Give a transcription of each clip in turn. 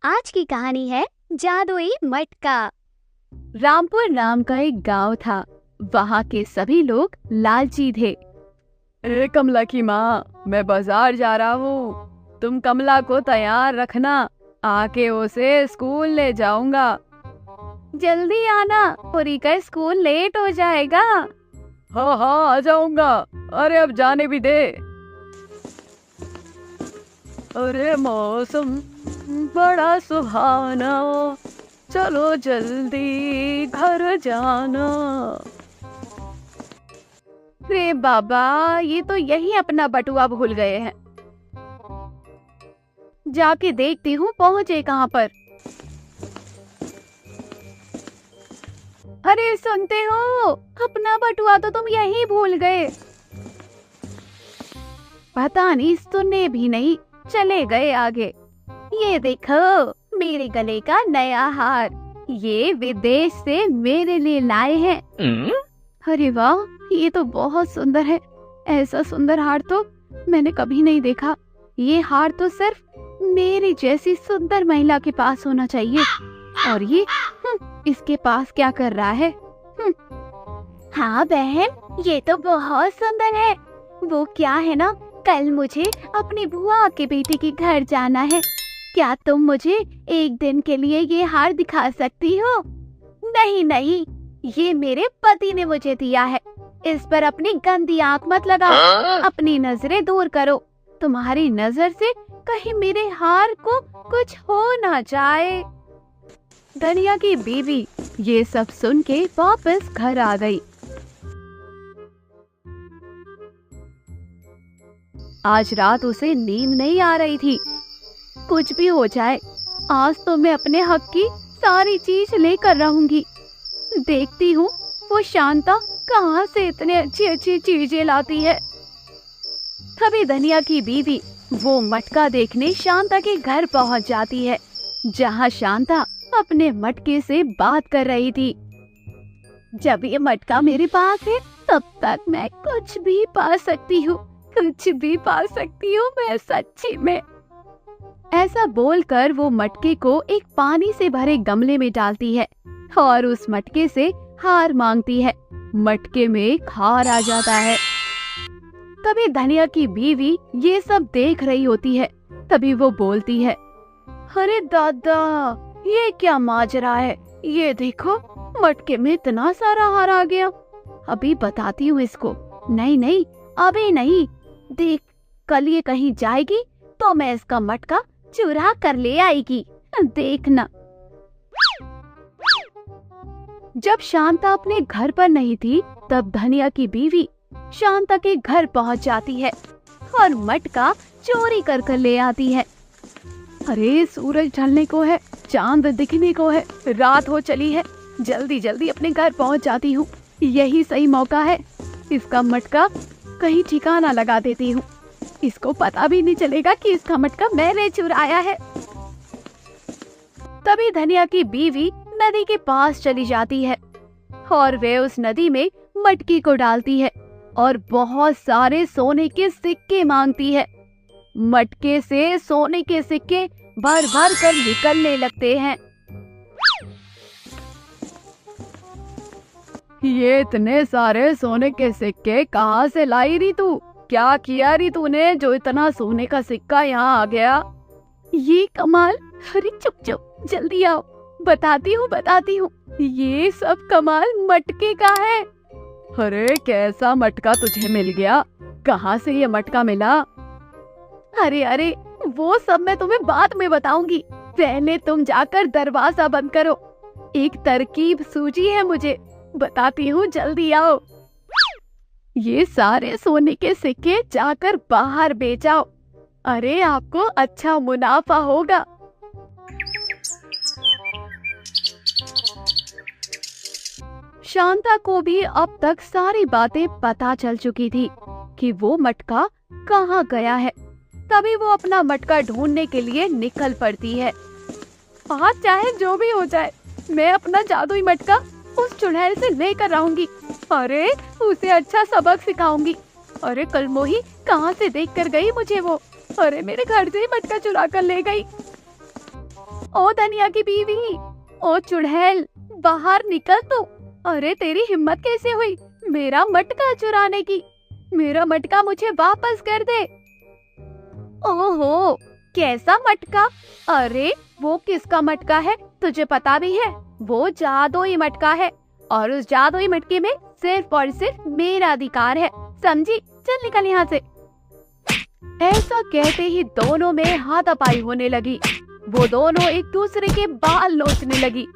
आज की कहानी है जादुई मटका। रामपुर नाम का एक गांव था। वहाँ के सभी लोग लालची थे। ए कमला की माँ, मैं बाजार जा रहा हूँ। तुम कमला को तैयार रखना, आके उसे स्कूल ले जाऊंगा। जल्दी आना, पूरी का स्कूल लेट हो जाएगा। हाँ हाँ, आ जाऊंगा। अरे अब जाने भी दे। अरे मौसम बड़ा सुहाना, चलो जल्दी घर जाना। रे बाबा, ये तो यही अपना बटुआ भूल गए हैं। जाके देखती हूँ पहुँचे कहाँ पर। अरे सुनते हो, अपना बटुआ तो तुम यही भूल गए। पता नहीं सुनने भी नहीं, चले गए आगे। ये देखो मेरे गले का नया हार, ये विदेश से मेरे लिए लाए हैं। अरे वाह, ये तो बहुत सुंदर है। ऐसा सुंदर हार तो मैंने कभी नहीं देखा। ये हार तो सिर्फ मेरी जैसी सुंदर महिला के पास होना चाहिए। और ये इसके पास क्या कर रहा है? हाँ बहन, ये तो बहुत सुंदर है। वो क्या है ना, कल मुझे अपनी बुआ के बेटे के घर जाना है। क्या तुम मुझे एक दिन के लिए ये हार दिखा सकती हो? नहीं नहीं, ये मेरे पति ने मुझे दिया है। इस पर अपनी गंदी आंख मत लगाओ। अपनी नजरें दूर करो। तुम्हारी नजर से कहीं मेरे हार को कुछ हो ना जाए। धनिया की बीवी ये सब सुन के वापस घर आ गई। आज रात उसे नींद नहीं आ रही थी। कुछ भी हो जाए, आज तो मैं अपने हक की सारी चीज लेकर रहूंगी। देखती हूँ वो शांता कहाँ से इतने अच्छी अच्छी चीजें लाती है। तभी धनिया की बीवी वो मटका देखने शांता के घर पहुँच जाती है, जहाँ शांता अपने मटके से बात कर रही थी। जब ये मटका मेरे पास है, तब तक मैं कुछ भी पा सकती हूँ, कुछ भी पा सकती हूँ मैं सच्ची में। ऐसा बोलकर वो मटके को एक पानी से भरे गमले में डालती है और उस मटके से हार मांगती है। मटके में एक हार आ जाता है। तभी धनिया की बीवी ये सब देख रही होती है। तभी वो बोलती है, अरे दादा, ये क्या माजरा है? ये देखो, मटके में इतना सारा हार आ गया। अभी बताती हूँ इसको। नहीं नहीं, अभी नहीं। देख, कल ये कहीं जाएगी तो मैं इसका मटका चुरा कर ले आएगी, देखना। जब शांता अपने घर पर नहीं थी, तब धनिया की बीवी शांता के घर पहुंच जाती है और मटका चोरी कर कर ले आती है। अरे सूरज ढलने को है, चांद दिखने को है, रात हो चली है। जल्दी जल्दी अपने घर पहुंच जाती हूँ, यही सही मौका है। इसका मटका कहीं ठिकाना लगा देती हूँ। इसको पता भी नहीं चलेगा कि इसका मटका मैंने चुराया है। तभी धनिया की बीवी नदी के पास चली जाती है और वे उस नदी में मटकी को डालती है और बहुत सारे सोने के सिक्के मांगती है। मटके से सोने के सिक्के भर भर कर निकलने लगते हैं। ये इतने सारे सोने के सिक्के कहाँ से लाई रही तू? क्या किया री तूने जो इतना सोने का सिक्का यहाँ आ गया? ये कमाल। अरे चुप चुप, जल्दी आओ, बताती हूँ। ये सब कमाल मटके का है। अरे कैसा मटका तुझे मिल गया? कहाँ से ये मटका मिला? अरे वो सब मैं तुम्हें बाद में बताऊंगी। पहले तुम जाकर दरवाजा बंद करो। एक तरकीब सूझी है मुझे, बताती हूँ, जल्दी आओ। ये सारे सोने के सिक्के जाकर बाहर बेचाओ। अरे आपको अच्छा मुनाफा होगा। शांता को भी अब तक सारी बातें पता चल चुकी थी कि वो मटका कहाँ गया है। तभी वो अपना मटका ढूंढने के लिए निकल पड़ती है। आज चाहे जो भी हो जाए, मैं अपना जादुई मटका उस चुड़ैल से लेकर आऊंगी। अरे उसे अच्छा सबक सिखाऊंगी। अरे कल मोही कहाँ से देख कर गई मुझे वो? अरे मेरे घर से ही मटका चुरा कर ले गई। ओ धनिया की बीवी, ओ चुड़ैल, बाहर निकल तू। अरे तेरी हिम्मत कैसे हुई मेरा मटका चुराने की? मेरा मटका मुझे वापस कर दे। ओहो, कैसा मटका? अरे वो किसका मटका है तुझे पता भी है? वो जादुई मटका है और उस जादुई मटके में सिर्फ और सिर्फ मेरा अधिकार है, समझी? चल निकल यहाँ से। ऐसा कहते ही दोनों में हाथापाई होने लगी। वो दोनों एक दूसरे के बाल नोचने लगी,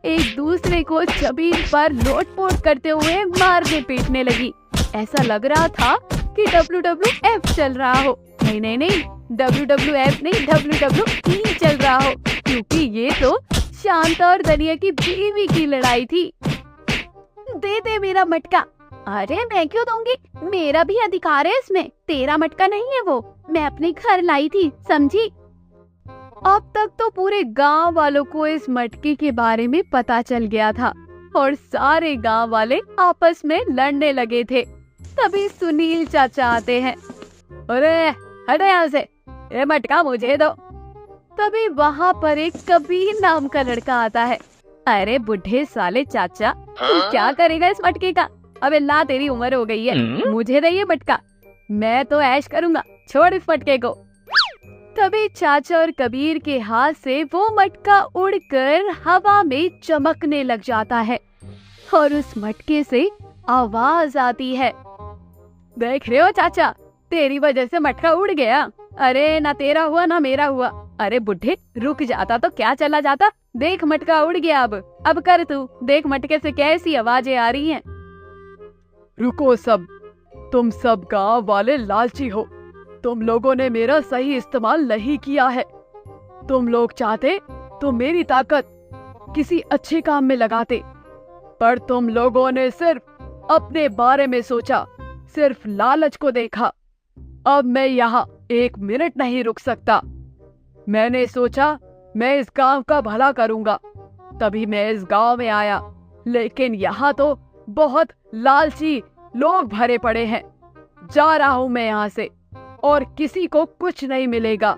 एक दूसरे को जमीन पर लोटपोट करते हुए मारने पीटने लगी। ऐसा लग रहा था कि WWF चल रहा हो। नहीं नहीं नहीं, WWF नहीं, WWE चल रहा हो, क्योंकि ये तो शांता और धनिया की बीवी की लड़ाई थी। दे दे मेरा मटका। अरे मैं क्यों दूंगी, मेरा भी अधिकार है इसमें, तेरा मटका नहीं है वो, मैं अपने घर लाई थी, समझी? अब तक तो पूरे गांव वालों को इस मटके के बारे में पता चल गया था और सारे गांव वाले आपस में लड़ने लगे थे। तभी सुनील चाचा आते हैं। अरे हटो यहाँ से, ये मटका मुझे दो। तभी वहाँ पर एक कबीर नाम का लड़का आता है। अरे बुढ़े साले चाचा, तू क्या करेगा इस मटके का? अबे ला, तेरी उम्र हो गई है, मुझे दे ये मटका, मैं तो ऐश करूंगा, छोड़ इस मटके को। तभी चाचा और कबीर के हाथ से वो मटका उड़कर हवा में चमकने लग जाता है और उस मटके से आवाज आती है। देख रहे हो चाचा, तेरी वजह से मटका उड़ गया। अरे ना तेरा हुआ ना मेरा हुआ। अरे बुढ़े, रुक जाता तो क्या चला जाता। देख मटका उड़ गया, अब कर तू, देख मटके से कैसी आवाजें आ रही हैं। रुको सब, तुम सब गांव वाले लालची हो, तुम लोगों ने मेरा सही इस्तेमाल नहीं किया है। तुम लोग चाहते तो मेरी ताकत किसी अच्छे काम में लगाते, पर तुम लोगों ने सिर्फ अपने बारे में सोचा, सिर्फ लालच को देखा। अब मैं यहाँ 1 मिनट नहीं रुक सकता। मैंने सोचा मैं इस गांव का भला करूंगा, तभी मैं इस गांव में आया, लेकिन यहाँ तो बहुत लालची लोग भरे पड़े हैं। जा रहा हूँ मैं यहाँ से और किसी को कुछ नहीं मिलेगा।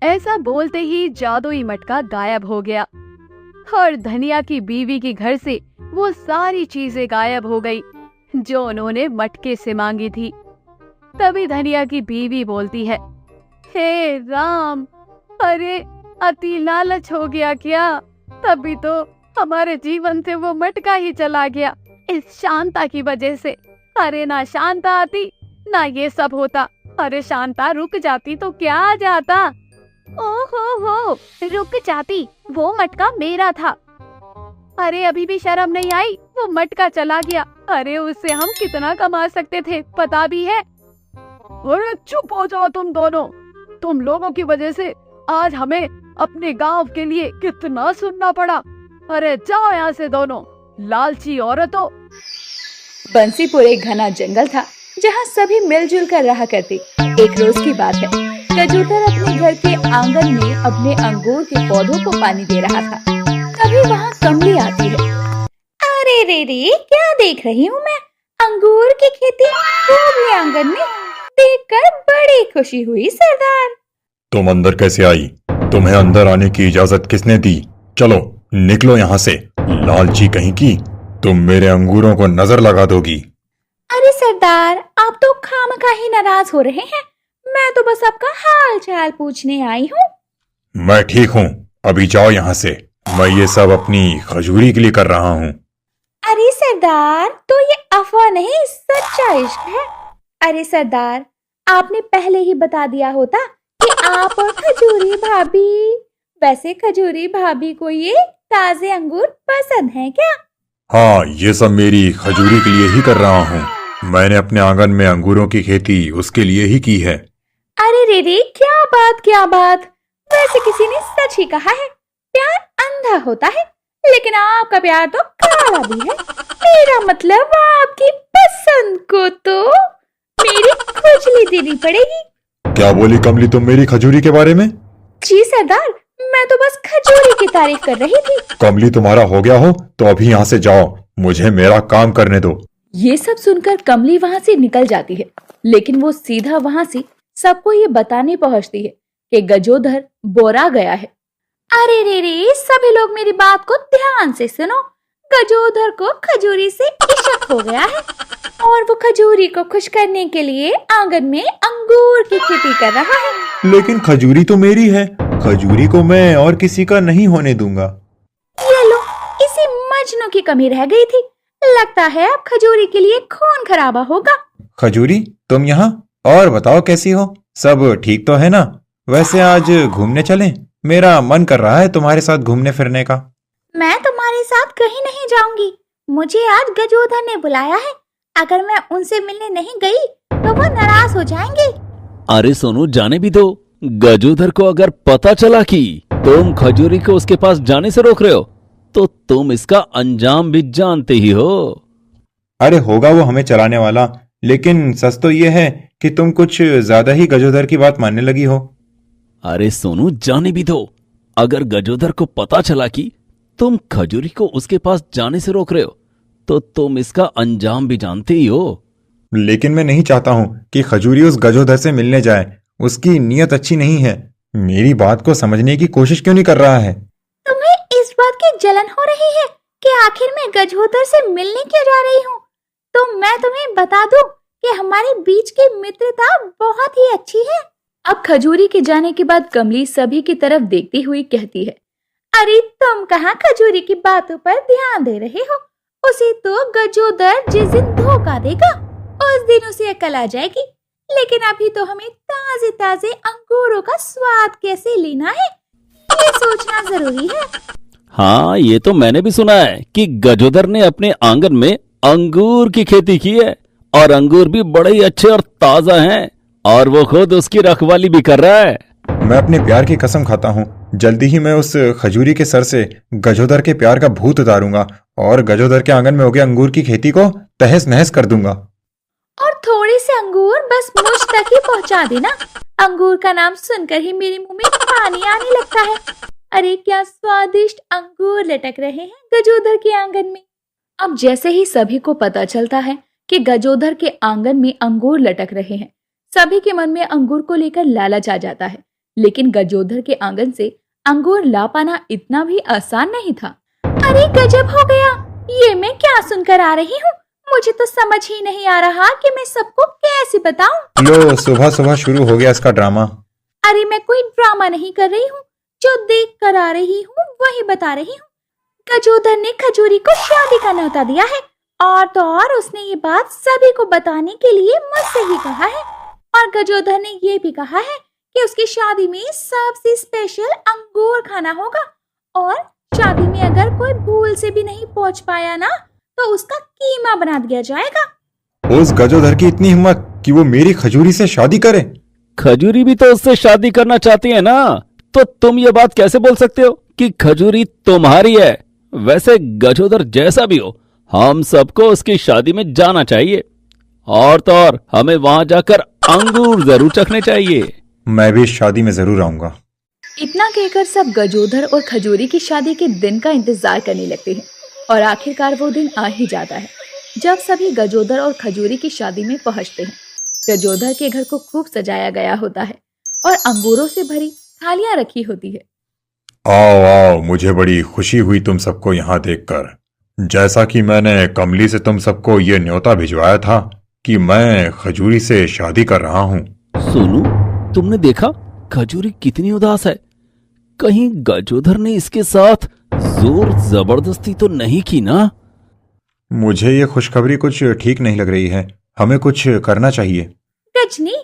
ऐसा बोलते ही जादुई मटका गायब हो गया और धनिया की बीवी के घर से वो सारी चीजें गायब हो गई जो उन्होंने मटके से मांगी थी। तभी धनिया की बीवी बोलती है, हे राम, अरे अति लालच हो गया क्या? तभी तो हमारे जीवन से वो मटका ही चला गया, इस शांता की वजह से। अरे ना शांता आती ना ये सब होता। अरे शांता रुक जाती तो क्या आ जाता। ओहो, रुक जाती, वो मटका मेरा था। अरे अभी भी शर्म नहीं आई, वो मटका चला गया। अरे उससे हम कितना कमा सकते थे पता भी है। अरे चुप हो जाओ तुम दोनों, तुम लोगों की वजह से आज हमें अपने गांव के लिए कितना सुनना पड़ा। अरे जाओ यहाँ से दोनों, लालची औरतों। बंसीपुर एक घना जंगल था जहाँ सभी मिलजुल कर रहा करते। एक रोज की बात है, कबूतर अपने घर के आंगन में अपने अंगूर के पौधों को पानी दे रहा था। तभी वहाँ कमली आती है। अरे रे रे, क्या देख रही हूँ मैं? अंगूर की खेती वो भी आंगन में, देखकर बड़ी खुशी हुई सरदार। तुम अंदर कैसे आई? तुम्हें अंदर आने की इजाजत किसने दी? चलो निकलो यहाँ से, लालची कहीं की, तुम मेरे अंगूरों को नजर लगा दोगी। अरे सरदार, आप तो खामखा ही नाराज हो रहे हैं, मैं तो बस आपका हाल चाल पूछने आई हूँ। मैं ठीक हूँ, अभी जाओ यहाँ से, मैं ये सब अपनी खजूरी के लिए कर रहा हूँ। अरे सरदार, तो ये अफवाह नहीं, सच्चा इश्क है। अरे सरदार, आपने पहले ही बता दिया होता कि आप और खजूरी भाभी। वैसे खजूरी भाभी को ये ताजे अंगूर पसंद है क्या? हाँ, ये सब मेरी खजूरी के लिए ही कर रहा हूँ। मैंने अपने आंगन में अंगूरों की खेती उसके लिए ही की है। अरे रे रे, क्या बात क्या बात। वैसे किसी ने सच ही कहा है, प्यार अंधा होता है, लेकिन आपका प्यार तो काला भी है। मेरा मतलब आपकी पसंद को तो मेरी खुजली देनी पड़ेगी। क्या बोली कमली तुम मेरी खजूरी के बारे में? जी सरदार, मैं तो बस खजूरी की तारीफ कर रही थी। कमली तुम्हारा हो गया हो तो अभी यहाँ से जाओ, मुझे मेरा काम करने दो। ये सब सुनकर कमली वहाँ से निकल जाती है, लेकिन वो सीधा वहाँ से सबको ये बताने पहुँचती है कि गजोधर बोरा गया है। अरे रे रे, सभी लोग मेरी बात को ध्यान से सुनो। गजोधर को खजूरी से इश्क हो गया है और वो खजूरी को खुश करने के लिए आंगन में अंगूर की खेती कर रहा है। लेकिन खजूरी तो मेरी है, खजूरी को मैं और किसी का नहीं होने दूंगा। ये लो, इसी मजनू की कमी रह गई थी। लगता है अब खजूरी के लिए खून खराबा होगा। खजूरी, तुम यहाँ? और बताओ कैसी हो? सब ठीक तो है ना? वैसे आज घूमने चलें? मेरा मन कर रहा है तुम्हारे साथ घूमने फिरने का। मैं तुम्हारे साथ कहीं नहीं जाऊंगी। मुझे आज गजोधर ने बुलाया है। अगर मैं उनसे मिलने नहीं गई तो वो नाराज हो जाएंगे। अरे सोनू, जाने भी दो। गजोधर को अगर पता चला कि तुम खजूरी को उसके पास जाने से रोक रहे हो तो तुम इसका अंजाम भी जानते ही हो। अरे होगा वो हमें चलाने वाला, लेकिन सच तो ये है कि तुम कुछ ज्यादा ही गजोधर की बात मानने लगी हो। अरे सोनू, जाने भी दो। अगर गजोधर को पता चला कि तुम खजूरी को उसके पास जाने से रोक रहे हो तो तुम इसका अंजाम भी जानते ही हो। लेकिन मैं नहीं चाहता हूँ कि खजूरी उस गजोधर से मिलने जाए। उसकी नीयत अच्छी नहीं है। मेरी बात को समझने की कोशिश क्यों नहीं कर रहा है? तुम्हें इस बात की जलन हो रही है कि आखिर मैं गजोधर से मिलने क्यों जा रही हूँ? तो मैं तुम्हें बता दूं कि हमारे बीच की मित्रता बहुत ही अच्छी है। अब खजूरी के जाने के बाद कमली सभी की तरफ देखती हुई कहती है, अरे तुम कहाँ खजूरी की बातों पर ध्यान दे रहे हो? उसे तो गजोधर जिस दिन धोखा देगा उस दिन उसे अकल आ जाएगी। लेकिन अभी तो हमें ताजे ताजे अंगूरों का स्वाद कैसे लेना है, ये सोचना जरूरी है। हाँ, ये तो मैंने भी सुना है कि गजोधर ने अपने आंगन में अंगूर की खेती की है और अंगूर भी बड़े ही अच्छे और ताजा हैं और वो खुद उसकी रखवाली भी कर रहा है। मैं अपने प्यार की कसम खाता हूँ, जल्दी ही मैं उस खजूरी के सर से गजोधर के प्यार का भूत उतारूंगा और गजोधर के आंगन में हो गए अंगूर की खेती को तहस नहस कर दूंगा। और थोड़े से अंगूर बस मुझ तक ही पहुंचा देना। अंगूर का नाम सुनकर ही मेरे मुंह में पानी आने लगता है। अरे क्या स्वादिष्ट अंगूर लटक रहे हैं गजोधर के आंगन में। अब जैसे ही सभी को पता चलता है कि गजोधर के आंगन में अंगूर लटक रहे हैं, सभी के मन में अंगूर को लेकर लालच आ जाता है। लेकिन गजोधर के आंगन से अंगूर ला पाना इतना भी आसान नहीं था। अरे गजब हो गया, ये मैं क्या सुनकर आ रही हूँ? मुझे तो समझ ही नहीं आ रहा कि मैं सबको कैसे बताऊं। लो, सुबह सुबह शुरू हो गया इसका ड्रामा। अरे मैं कोई ड्रामा नहीं कर रही हूँ, जो देख कर आ रही हूँ वही बता रही हूँ। गजोधर ने खजूरी को शादी का न्योता दिया है और तो और उसने ये बात सभी को बताने के लिए मुझसे ही कहा है। और गजोधर ने ये भी कहा है कि उसकी शादी में सबसे स्पेशल अंगूर खाना होगा और शादी में अगर कोई भूल से भी नहीं पहुंच पाया ना तो उसका कीमा बना दिया जाएगा। उस गजोधर की इतनी हिम्मत कि वो मेरी खजूरी से शादी करे। खजूरी भी तो उससे शादी करना चाहती है ना, तो तुम ये बात कैसे बोल सकते हो कि खजूरी तुम्हारी है? वैसे गजोधर जैसा भी हो, हम सबको उसकी शादी में जाना चाहिए और तो और हमें वहां जाकर अंगूर जरूर चखने चाहिए। मैं भी इस शादी में जरूर आऊंगा। इतना कहकर सब गजोधर और खजूरी की शादी के दिन का इंतजार करने लगते हैं और आखिरकार वो दिन आ ही जाता है जब सभी गजोधर और खजूरी की शादी में पहुंचते हैं। गजोधर के घर को खूब सजाया गया होता है और अंगूरों से भरी थालियां रखी होती है। आओ आओ, मुझे बड़ी खुशी हुई तुम सबको यहाँ देखकर। जैसा कि मैंने कमली से तुम सबको ये न्योता भिजवाया था कि मैं खजूरी से शादी कर रहा हूँ। सोनू, तुमने देखा खजूरी कितनी उदास है? कहीं गजोधर ने इसके साथ जोर जबरदस्ती तो नहीं की ना? मुझे ये खुशखबरी कुछ ठीक नहीं लग रही है। हमें कुछ करना चाहिए। गजनी,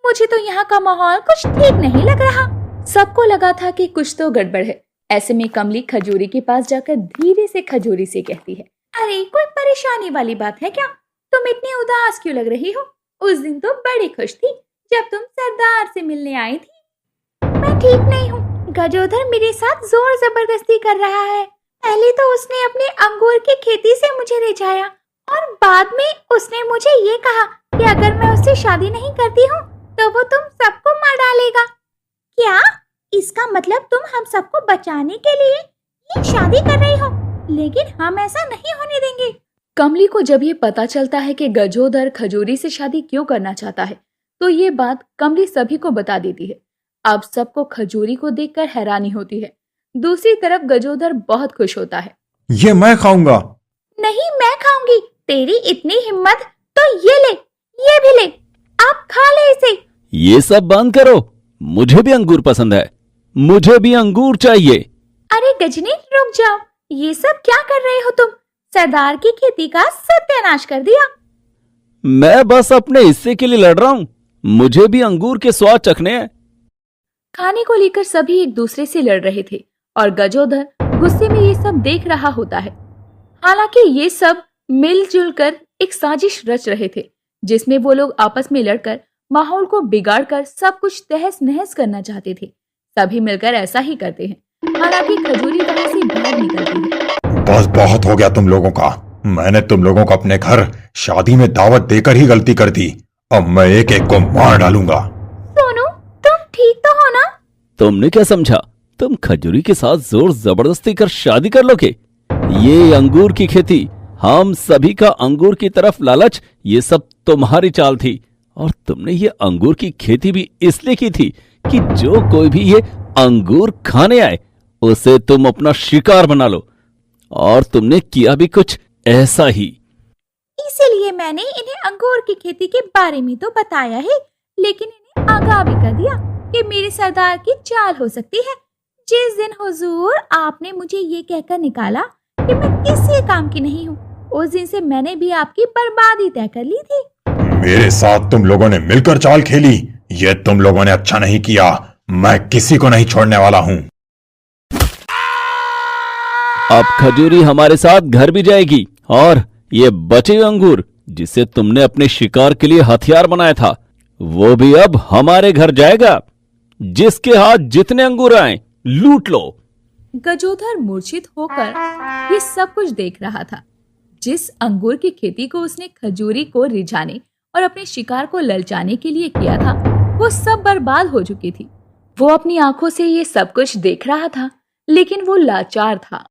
मुझे तो यहाँ का माहौल कुछ ठीक नहीं लग रहा। सबको लगा था कि कुछ तो गड़बड़ है। ऐसे में कमली खजूरी के पास जाकर धीरे से खजूरी से कहती है, अरे कोई परेशानी वाली बात है क्या? तुम इतनी उदास क्यों लग रही हो? उस दिन तो बड़ी खुश थी जब तुम सरदार से मिलने आई थी। मैं ठीक नहीं हूँ। गजोधर मेरे साथ जोर जबरदस्ती कर रहा है। पहले तो उसने अपने अंगूर की खेती से मुझे रिझाया और बाद में उसने मुझे ये कहा कि अगर मैं उससे शादी नहीं करती हूँ तो वो तुम सबको मार डालेगा। क्या इसका मतलब तुम हम सबको बचाने के लिए ये शादी कर रही हो? लेकिन हम ऐसा नहीं होने देंगे। कमली को जब ये पता चलता है कि गजोधर खजूरी से शादी क्यों करना चाहता है तो ये बात कमली सभी को बता देती है। अब सबको खजूरी को देखकर हैरानी होती है। दूसरी तरफ गजोदर बहुत खुश होता है। ये मैं खाऊंगा। नहीं, मैं खाऊंगी। तेरी इतनी हिम्मत तो ये भी ले, आप खा ले इसे। ये सब बंद करो, मुझे भी अंगूर पसंद है, मुझे भी अंगूर चाहिए। अरे गजनी, रुक जाओ, ये सब क्या कर रहे हो तुम? सरदार की खेती का सत्यानाश कर दिया। मैं बस अपने हिस्से के लिए लड़ रहा हूँ, मुझे भी अंगूर के स्वाद चखने हैं। खाने को लेकर सभी एक दूसरे से लड़ रहे थे और गजोदर गुस्से में ये सब देख रहा होता है। हालांकि ये सब मिलजुल कर एक साजिश रच रहे थे, जिसमें वो लोग आपस में लड़कर माहौल को बिगाड़कर सब कुछ तहस नहस करना चाहते थे। सभी मिलकर ऐसा ही करते हैं। हालांकि खजूरी वहां से भाग निकलती है। बस बहुत हो गया तुम लोगों का। मैंने तुम लोगों को अपने घर शादी में दावत देकर ही गलती कर दी। अब मैं एक एक को मार डालूंगा। सोनू, तुम ठीक तो हो ना? तुमने क्या समझा, तुम खजूरी के साथ जोर जबरदस्ती कर शादी कर लोगे? ये अंगूर की खेती, हम सभी का अंगूर की तरफ लालच, ये सब तुम्हारी चाल थी। और तुमने ये अंगूर की खेती भी इसलिए की थी कि जो कोई भी ये अंगूर खाने आए उसे तुम अपना शिकार बना लो। और तुमने किया भी कुछ ऐसा ही। इसीलिए मैंने इन्हें अंगूर की खेती के बारे में तो बताया है, लेकिन इन्हें आगाह भी कर दिया कि मेरे सरदार की चाल हो सकती है। जिस दिन हुजूर आपने मुझे ये कहकर निकाला कि मैं किसी काम की नहीं हूँ, उस दिन से मैंने भी आपकी बर्बादी तय कर ली थी। मेरे साथ तुम लोगों ने मिलकर चाल खेली, ये तुम लोगों ने अच्छा नहीं किया। मैं किसी को नहीं छोड़ने वाला हूँ। अब खजूरी हमारे साथ घर भी जाएगी और ये बचे हुए अंगूर जिसे तुमने अपने शिकार के लिए हथियार बनाया था, वो भी अब हमारे घर जाएगा। जिसके हाथ जितने अंगूर आए लूट लो। गजोधर मूर्छित होकर ये सब कुछ देख रहा था। जिस अंगूर की खेती को उसने खजूरी को रिझाने और अपने शिकार को ललचाने के लिए किया था, वो सब बर्बाद हो चुकी थी। वो अपनी आंखों से ये सब कुछ देख रहा था, लेकिन वो लाचार था।